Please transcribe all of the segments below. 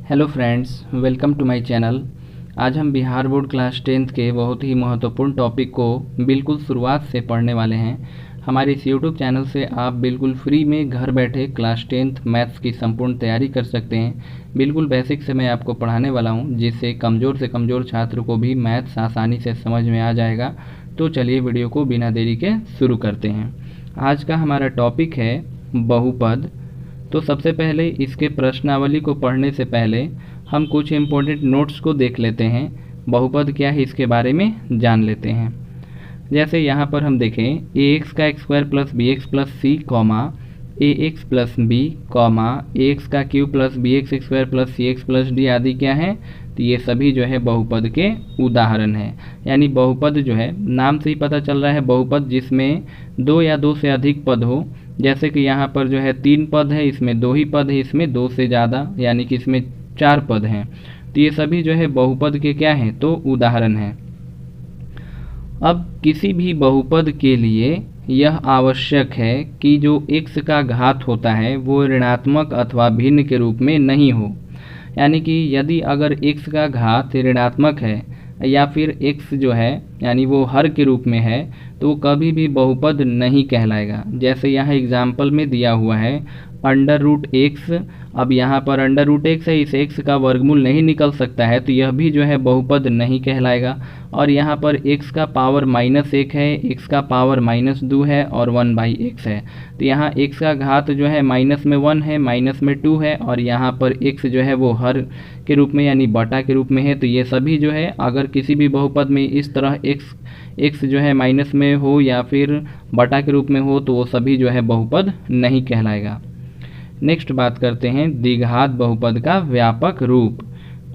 Hello friends, welcome to my channel. आज हम Bihar board class 10th के बहुत ही महत्वपूर्ण टॉपिक को बिल्कुल शुरुआत से पढ़ने वाले हैं। हमारे इस यूट्यूब चैनल से आप बिल्कुल फ्री में घर बैठे क्लास 10th मैथ्स की संपूर्ण तैयारी कर सकते हैं। बिल्कुल बेसिक से मैं आपको पढ़ाने वाला हूं, जिससे कमज़ोर से कमज़ोर छात्र को भी मैथ्स आसानी से समझ में आ जाएगा। तो चलिए वीडियो को बिना देरी के शुरू करते हैं। आज का हमारा टॉपिक है बहुपद। तो सबसे पहले इसके प्रश्नावली को पढ़ने से पहले हम कुछ इम्पोर्टेंट नोट्स को देख लेते हैं। बहुपद क्या है इसके बारे में जान लेते हैं। जैसे यहाँ पर हम देखें ax का x square plus b x plus c comma ax plus b comma ax का cube plus b x square plus c x plus d आदि क्या है, तो ये सभी जो है बहुपद के उदाहरण हैं। यानी बहुपद जो है नाम से ही पता चल रहा है बहुपद जिसमें दो या दो से अधिक पद हो। जैसे कि यहाँ पर जो है 3 पद है, इसमें 2 ही पद है, इसमें 2 से ज़्यादा यानी कि इसमें 4 पद हैं। तो ये सभी जो है बहुपद के क्या हैं, तो उदाहरण हैं। अब किसी भी बहुपद के लिए यह आवश्यक है कि जो x का घात होता है वो ऋणात्मक अथवा भिन्न के रूप में नहीं हो। यानी कि यदि अगर x का घात ऋणात्मक है या फिर x जो है यानी वो हर के रूप में है तो वो कभी भी बहुपद नहीं कहलाएगा। जैसे यहाँ एग्जाम्पल में दिया हुआ है अंडर रूट एक्स। अब यहाँ पर अंडर रूट एक्स है, इस एक्स का वर्गमूल नहीं निकल सकता है, तो यह भी जो है बहुपद नहीं कहलाएगा। और यहाँ पर एक्स का पावर -1 है, एक्स का पावर -2 है और 1/x है। तो यहाँ एक्स का घात जो है माइनस में 1 है, माइनस में 2 है और यहाँ पर एक्स जो है वो हर के रूप में यानी बटा के रूप में है। तो ये सभी जो है अगर किसी भी बहुपद में इस तरह एक्स जो है माइनस में हो या फिर बटा के रूप में हो तो वो सभी जो है बहुपद नहीं कहलाएगा। नेक्स्ट बात करते हैं द्विघात बहुपद का व्यापक रूप।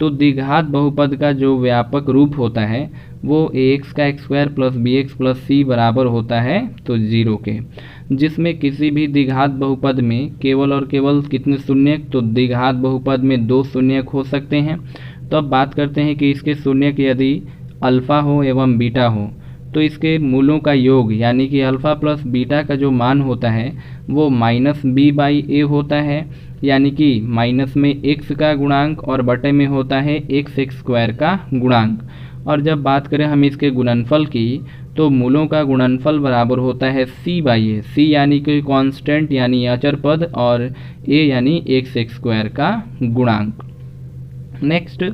तो द्विघात बहुपद का जो व्यापक रूप होता है वो ax का x square plus b x plus c बराबर होता है तो 0 के, जिसमें किसी भी द्विघात बहुपद में केवल और केवल कितने शून्यक, तो द्विघात बहुपद में 2 शून्यक हो सकते हैं। तो अब बात करते हैं कि इसके शून्यक यदि अल्फ़ा हो एवं बीटा हो तो इसके मूलों का योग यानी कि अल्फ़ा प्लस बीटा का जो मान होता है वो -b/a होता है। यानी कि माइनस में x का गुणांक और बटे में होता है x स्क्वायर का गुणांक। और जब बात करें हम इसके गुणनफल की तो मूलों का गुणनफल बराबर होता है c/a। c यानी कि कांस्टेंट यानी अचर पद और a यानी x स्क्वायर का गुणांक। नेक्स्ट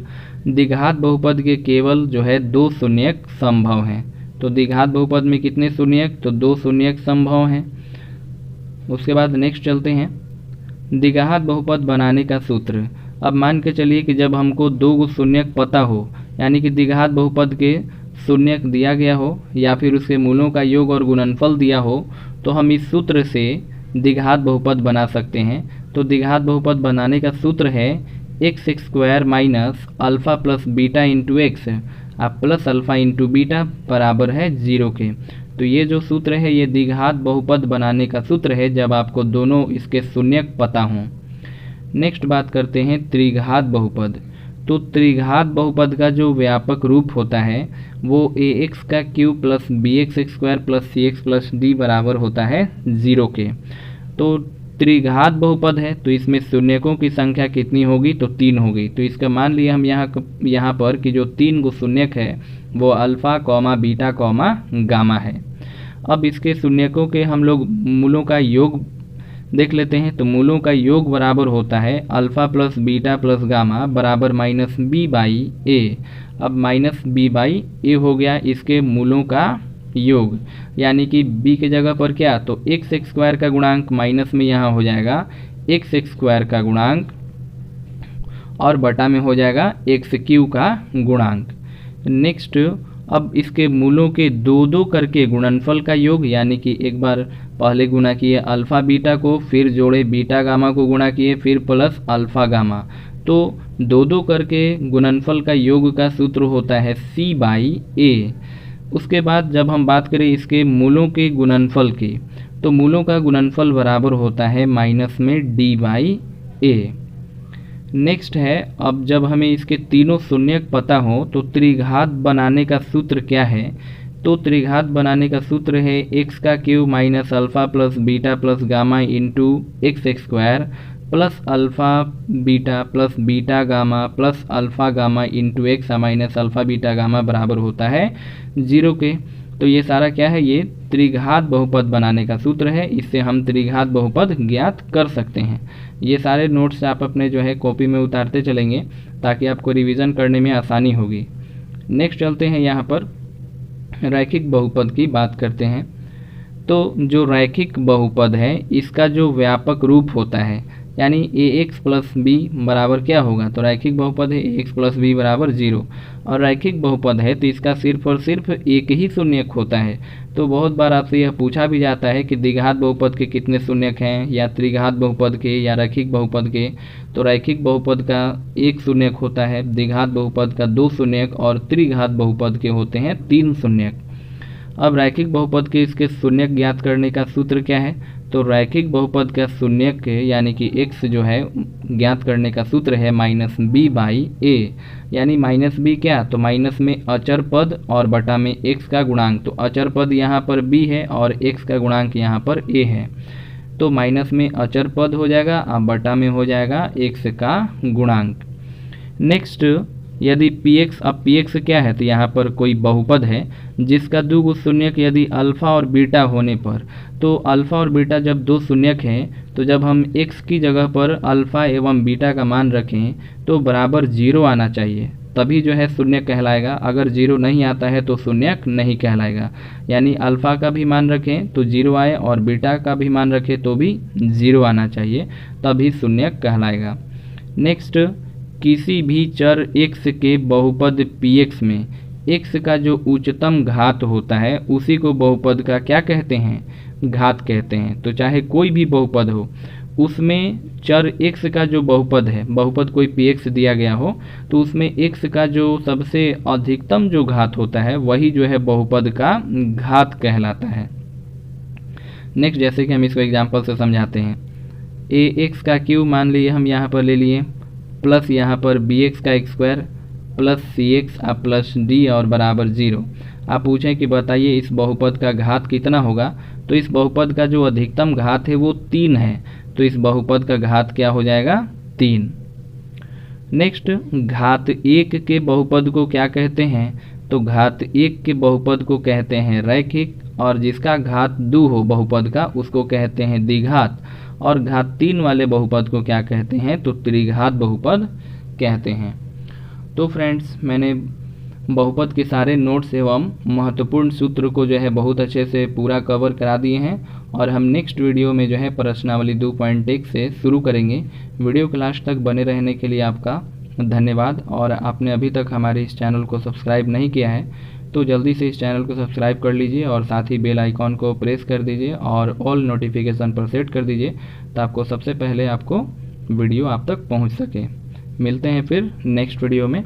द्विघात बहुपद के केवल जो है 2 शून्यक संभव हैं। तो द्विघात बहुपद में कितने शून्यक, तो 2 शून्यक संभव हैं। उसके बाद नेक्स्ट चलते हैं द्विघात बहुपद बनाने का सूत्र। अब मान के चलिए कि जब हमको 2 शून्यक पता हो यानी कि द्विघात बहुपद के शून्यक दिया गया हो या फिर उसके मूलों का योग और गुणनफल दिया हो तो हम इस सूत्र से द्विघात बहुपद बना सकते हैं। तो द्विघात बहुपद बनाने का सूत्र है x square minus alpha plus beta into x plus alpha into beta बराबर है 0 के। तो ये जो सूत्र है ये द्विघात बहुपद बनाने का सूत्र है जब आपको दोनों इसके शून्यक पता हों। नेक्स्ट बात करते हैं त्रिघात बहुपद। तो त्रिघात बहुपद का जो व्यापक रूप होता है वो ax का cube plus b x square plus c x plus d बराबर होता है 0 के। तो त्रिघात बहुपद है तो इसमें शून्यकों की संख्या कितनी होगी, तो 3 होगी। तो इसका मान लिया हम यहाँ पर कि जो 3 गो शून्यक है वो alpha comma beta comma gamma है। अब इसके शून्यकों के हम लोग मूलों का योग देख लेते हैं। तो मूलों का योग बराबर होता है alpha plus beta plus gamma बराबर -b/a। अब -b/a हो गया इसके मूलों का योग, यानी कि b के जगह पर क्या, तो x स्क्वायर का गुणांक माइनस में यहाँ हो जाएगा x स्क्वायर का गुणांक और बटा में हो जाएगा x³ का गुणांक। नेक्स्ट अब इसके मूलों के 2 करके गुणनफल का योग, यानी कि एक बार पहले गुणा किए अल्फ़ा बीटा को, फिर जोड़े बीटा गामा को गुणा किए, फिर प्लस अल्फ़ा गामा। तो 2 करके गुणनफल का योग का सूत्र होता है c/a। उसके बाद जब हम बात करें इसके मूलों के गुणनफल की तो मूलों का गुणनफल बराबर होता है माइनस में d/a। नेक्स्ट है अब जब हमें इसके तीनों शून्यक पता हो तो त्रिघात बनाने का सूत्र क्या है, तो त्रिघात बनाने का सूत्र है x का cube minus alpha plus beta plus gamma into x square plus alpha beta plus beta gamma plus alpha gamma into x minus alpha beta gamma बराबर होता है 0 के। तो ये सारा क्या है, ये त्रिघात बहुपद बनाने का सूत्र है, इससे हम त्रिघात बहुपद ज्ञात कर सकते हैं। ये सारे नोट्स आप अपने जो है कॉपी में उतारते चलेंगे ताकि आपको रिवीजन करने में आसानी होगी। नेक्स्ट चलते हैं, यहाँ पर रैखिक बहुपद की बात करते हैं। तो जो रैखिक बहुपद है इसका जो व्यापक रूप होता है यानी ax प्लस बी बराबर क्या होगा, तो रैखिक बहुपद है ax प्लस बी बराबर 0, और रैखिक बहुपद है तो इसका सिर्फ और सिर्फ एक ही शून्यक होता है। तो बहुत बार आपसे यह पूछा भी जाता है कि द्विघात बहुपद के कितने शून्यक हैं, या त्रिघात बहुपद के, या रैखिक बहुपद के। तो रैखिक बहुपद का एक शून्यक होता है, द्विघात बहुपद का 2 शून्यक, और त्रिघात बहुपद के होते हैं 3 शून्यक। अब रैखिक बहुपद के इसके शून्यक ज्ञात करने का सूत्र क्या है, तो रैखिक बहुपद का शून्यक यानी कि x जो है ज्ञात करने का सूत्र है -b/a, यानी -b क्या, तो माइनस में अचर पद और बटा में x का गुणांक। तो अचर पद यहाँ पर b है और x का गुणांक यहाँ पर a है, तो माइनस में अचर पद हो जाएगा और बटा में हो जाएगा x का गुणांक। नेक्स्ट, यदि px, अब px क्या है, तो यहाँ पर कोई बहुपद है जिसका 2 शून्यक यदि अल्फ़ा और बीटा होने पर, तो अल्फ़ा और बीटा जब 2 शून्यक हैं तो जब हम x की जगह पर अल्फ़ा एवं बीटा का मान रखें तो बराबर 0 आना चाहिए, तभी जो है शून्यक कहलाएगा। अगर 0 नहीं आता है तो शून्यक नहीं कहलाएगा। यानी अल्फ़ा का भी मान रखें तो 0 आए और बीटा का भी मान रखें तो भी 0 आना चाहिए, तभी शून्यक कहलाएगा। नेक्स्ट, किसी भी चर x के बहुपद px में x का जो उच्चतम घात होता है उसी को बहुपद का क्या कहते हैं, घात कहते हैं। तो चाहे कोई भी बहुपद हो उसमें चर x का जो बहुपद है, बहुपद कोई px दिया गया हो तो उसमें x का जो सबसे अधिकतम जो घात होता है वही जो है बहुपद का घात कहलाता है। नेक्स्ट, जैसे कि हम इसको एग्जाम्पल से समझाते हैं, ax का क्यूब मान लिए हम यहाँ पर ले लिए, प्लस यहाँ पर bx का square plus cx plus d और बराबर 0। आप पूछें कि बताइए इस बहुपद का घात कितना होगा, तो इस बहुपद का जो अधिकतम घात है वो 3 है, तो इस बहुपद का घात क्या हो जाएगा, 3। नेक्स्ट, घात 1 के बहुपद को क्या कहते हैं, तो घात 1 के बहुपद को कहते हैं रैखिक, और जिसका घात 2 हो बहुपद का उसको कहते हैं द्विघात, और घात 3 वाले बहुपद को क्या कहते हैं, तो त्रिघात बहुपद कहते हैं। तो फ्रेंड्स, मैंने बहुपद के सारे नोट्स एवं महत्वपूर्ण सूत्र को जो है बहुत अच्छे से पूरा कवर करा दिए हैं, और हम नेक्स्ट वीडियो में जो है प्रश्नावली 2.1 से शुरू करेंगे। वीडियो को लास्ट तक बने रहने के लिए आपका धन्यवाद। और आपने अभी तक हमारे इस चैनल को सब्सक्राइब नहीं किया है तो जल्दी से इस चैनल को सब्सक्राइब कर लीजिए, और साथ ही बेल आइकॉन को प्रेस कर दीजिए और ऑल नोटिफिकेशन पर सेट कर दीजिए, तो आपको सबसे पहले आपको वीडियो आप तक पहुंच सके। मिलते हैं फिर नेक्स्ट वीडियो में।